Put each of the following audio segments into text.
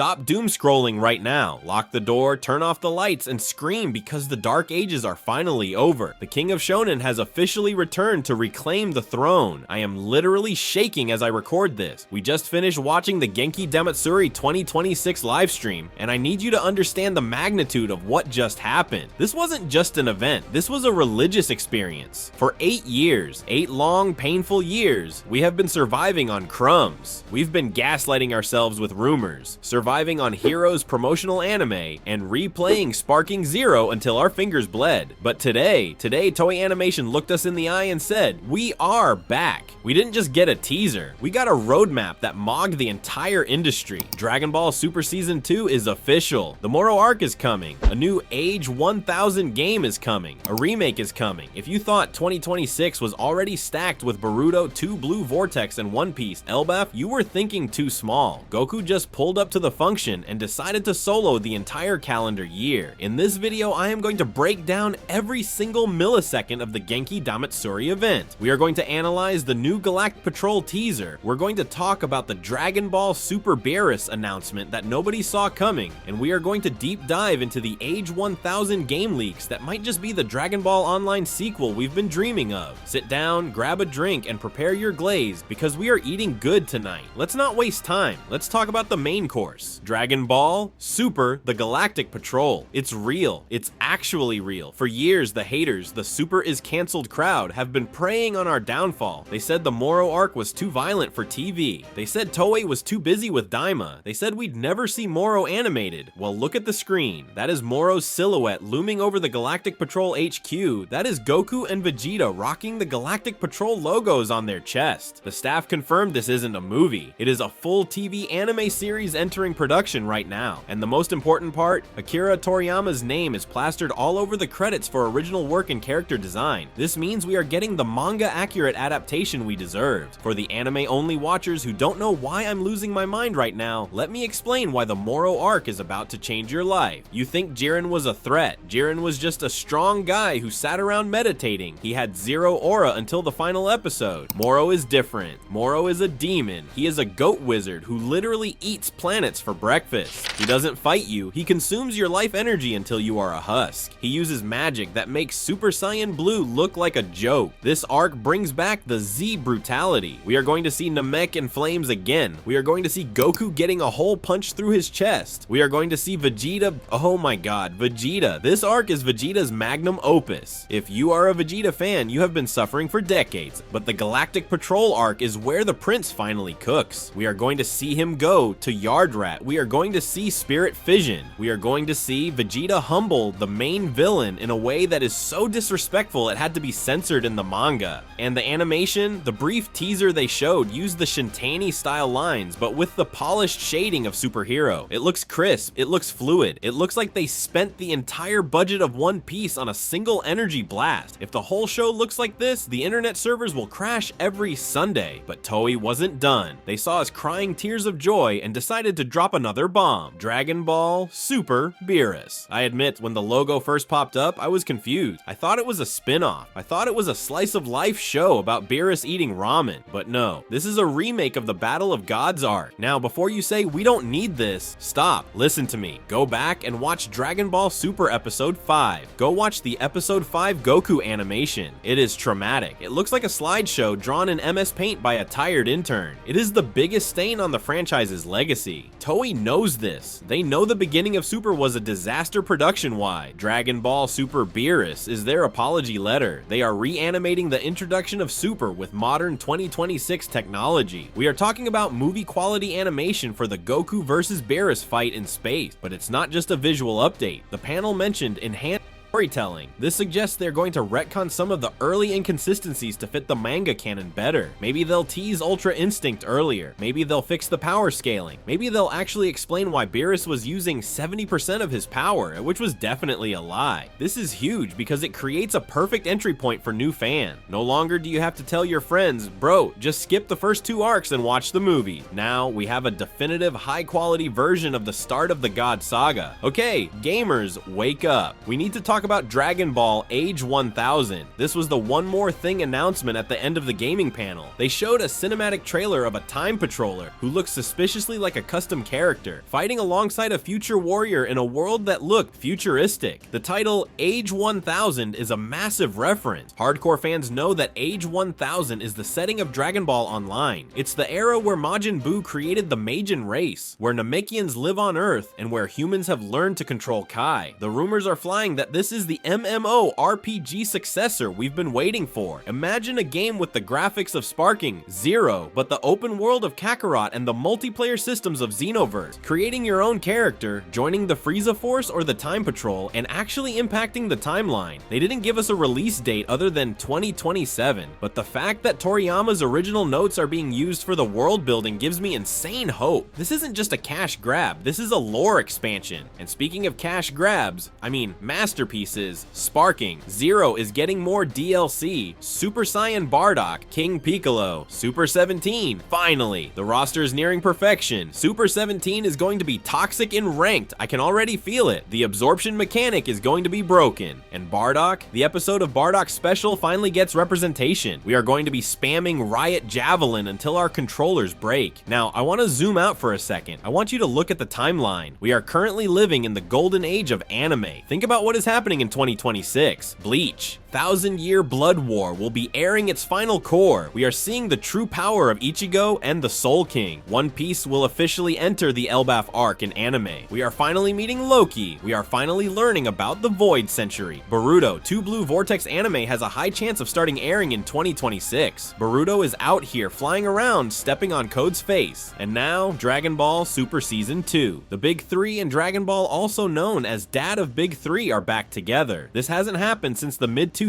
Stop doom scrolling right now. Lock the door, turn off the lights, and scream because the Dark Ages are finally over. The King of Shonen has officially returned to reclaim the throne. I am literally shaking as I record this. We just finished watching the Genki Damatsuri 2026 livestream, and I need you to understand the magnitude of what just happened. This wasn't just an event, this was a religious experience. For 8 years, 8 long, painful years, we have been surviving on crumbs. We've been gaslighting ourselves with rumors, surviving on Heroes promotional anime, and replaying Sparking Zero until our fingers bled. But today Toei Animation looked us in the eye and said, we are back. We didn't just get a teaser, we got a roadmap that mogged the entire industry. Dragon Ball Super Season 2 is official. The Moro arc is coming. A new Age 1000 game is coming. A remake is coming. If you thought 2026 was already stacked with Boruto, 2 Blue Vortex, and One Piece, Elbaf, you were thinking too small. Goku just pulled up to the function and decided to solo the entire calendar year. In this video, I am going to break down every single millisecond of the Genki Damatsuri event. We are going to analyze the new Galactic Patrol teaser. We're going to talk about the Dragon Ball Super Beerus announcement that nobody saw coming, and we are going to deep dive into the Age 1000 game leaks that might just be the Dragon Ball Online sequel we've been dreaming of. Sit down, grab a drink, and prepare your glaze because we are eating good tonight. Let's not waste time. Let's talk about the main course. Dragon Ball Super, the Galactic Patrol. It's real. It's actually real. For years, the haters, the Super is cancelled crowd, have been preying on our downfall. They said the Moro arc was too violent for TV. They said Toei was too busy with Daima. They said we'd never see Moro animated. Well, look at the screen. That is Moro's silhouette looming over the Galactic Patrol HQ. That is Goku and Vegeta rocking the Galactic Patrol logos on their chest. The staff confirmed this isn't a movie. It is a full TV anime series entering production right now. And the most important part, Akira Toriyama's name is plastered all over the credits for original work and character design. This means we are getting the manga-accurate adaptation we deserved. For the anime-only watchers who don't know why I'm losing my mind right now, let me explain why the Moro arc is about to change your life. You think Jiren was a threat. Jiren was just a strong guy who sat around meditating. He had zero aura until the final episode. Moro is different. Moro is a demon. He is a goat wizard who literally eats planets for breakfast. He doesn't fight you. He consumes your life energy until you are a husk. He uses magic that makes Super Saiyan Blue look like a joke. This arc brings back the Z brutality. We are going to see Namek in flames again. We are going to see Goku getting a hole punched through his chest. We are going to see Vegeta. Oh my god, Vegeta. This arc is Vegeta's magnum opus. If you are a Vegeta fan, you have been suffering for decades, but the Galactic Patrol arc is where the prince finally cooks. We are going to see him go to Yard Rat. We are going to see Spirit Fission. We are going to see Vegeta humble the main villain in a way that is so disrespectful it had to be censored in the manga. And the animation, the brief teaser they showed used the Shintani style lines, but with the polished shading of superhero. It looks crisp, it looks fluid, it looks like they spent the entire budget of One Piece on a single energy blast. If the whole show looks like this, the internet servers will crash every Sunday. But Toei wasn't done. They saw us crying tears of joy and decided to drop another bomb. Dragon Ball Super Beerus. I admit, when the logo first popped up, I was confused. I thought it was a spin-off. I thought it was a slice of life show about Beerus eating ramen. But no, this is a remake of the Battle of Gods arc. Now, before you say we don't need this, stop. Listen to me. Go back and watch Dragon Ball Super Episode 5. Go watch the Episode 5 Goku animation. It is traumatic. It looks like a slideshow drawn in MS Paint by a tired intern. It is the biggest stain on the franchise's legacy. Toei knows this. They know the beginning of Super was a disaster production-wide. Dragon Ball Super Beerus is their apology letter. They are reanimating the introduction of Super with modern 2026 technology. We are talking about movie-quality animation for the Goku vs. Beerus fight in space, but it's not just a visual update. The panel mentioned enhanced storytelling. This suggests they're going to retcon some of the early inconsistencies to fit the manga canon better. Maybe they'll tease Ultra Instinct earlier. Maybe they'll fix the power scaling. Maybe they'll actually explain why Beerus was using 70% of his power, which was definitely a lie. This is huge because it creates a perfect entry point for new fans. No longer do you have to tell your friends, bro, just skip the first 2 arcs and watch the movie. Now we have a definitive high-quality version of the start of the God Saga. Okay, gamers, wake up. We need to talk talk about Dragon Ball Age 1000. This was the One More Thing announcement at the end of the gaming panel. They showed a cinematic trailer of a time patroller who looks suspiciously like a custom character, fighting alongside a future warrior in a world that looked futuristic. The title Age 1000 is a massive reference. Hardcore fans know that Age 1000 is the setting of Dragon Ball Online. It's the era where Majin Buu created the Meijin race, where Namekians live on Earth, and where humans have learned to control Kai. The rumors are flying that this is the MMO RPG successor we've been waiting for. Imagine a game with the graphics of Sparking, Zero, but the open world of Kakarot and the multiplayer systems of Xenoverse, creating your own character, joining the Frieza Force or the Time Patrol, and actually impacting the timeline. They didn't give us a release date other than 2027, but the fact that Toriyama's original notes are being used for the world building gives me insane hope. This isn't just a cash grab, this is a lore expansion. And speaking of cash grabs, I mean masterpieces, Sparking, Zero is getting more DLC, Super Saiyan Bardock, King Piccolo, Super 17, finally. The roster is nearing perfection. Super 17 is going to be toxic in ranked, I can already feel it. The absorption mechanic is going to be broken. And Bardock, the episode of Bardock Special finally gets representation. We are going to be spamming Riot Javelin until our controllers break. Now, I want to zoom out for a second. I want you to look at the timeline. We are currently living in the golden age of anime. Think about what is happening in 2026. Bleach. 1,000-Year Blood War will be airing its final core. We are seeing the true power of Ichigo and the Soul King. One Piece will officially enter the Elbaf arc in anime. We are finally meeting Loki. We are finally learning about the Void Century. Boruto, 2 Blue Vortex anime has a high chance of starting airing in 2026. Boruto is out here flying around, stepping on Code's face. And now, Dragon Ball Super Season 2. The Big Three and Dragon Ball, also known as Dad of Big Three, are back together. This hasn't happened since the mid-2000s.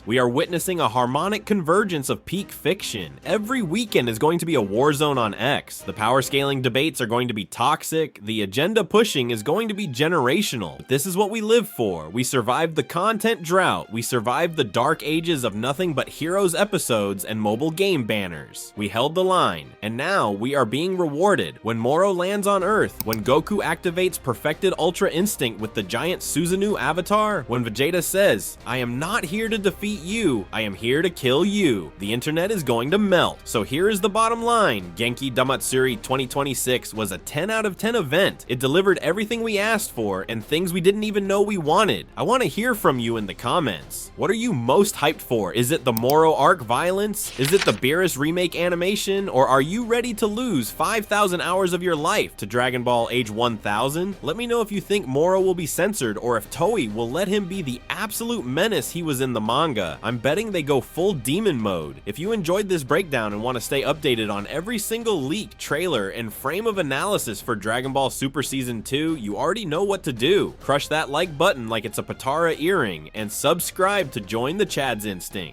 We are witnessing a harmonic convergence of peak fiction. Every weekend is going to be a war zone on X. The power scaling debates are going to be toxic. The agenda pushing is going to be generational. But this is what we live for. We survived the content drought. We survived the dark ages of nothing but Heroes episodes and mobile game banners. We held the line, and now we are being rewarded. When Moro lands on Earth, when Goku activates perfected Ultra Instinct with the giant Susanoo avatar, when Vegeta says, "I am not here to defeat you, I am here to kill you," the internet is going to melt. So here is the bottom line. Genki Damatsuri 2026 was a 10 out of 10 event. It delivered everything we asked for and things we didn't even know we wanted. I want to hear from you in the comments. What are you most hyped for? Is it the Moro arc violence? Is it the Beerus remake animation? Or are you ready to lose 5,000 hours of your life to Dragon Ball Age 1000? Let me know if you think Moro will be censored or if Toei will let him be the absolute menace he was in the manga. I'm betting they go full demon mode. If you enjoyed this breakdown and want to stay updated on every single leak, trailer, and frame of analysis for Dragon Ball Super Season 2, you already know what to do. Crush that like button like it's a Patara earring, and subscribe to join the Chad's Instinct.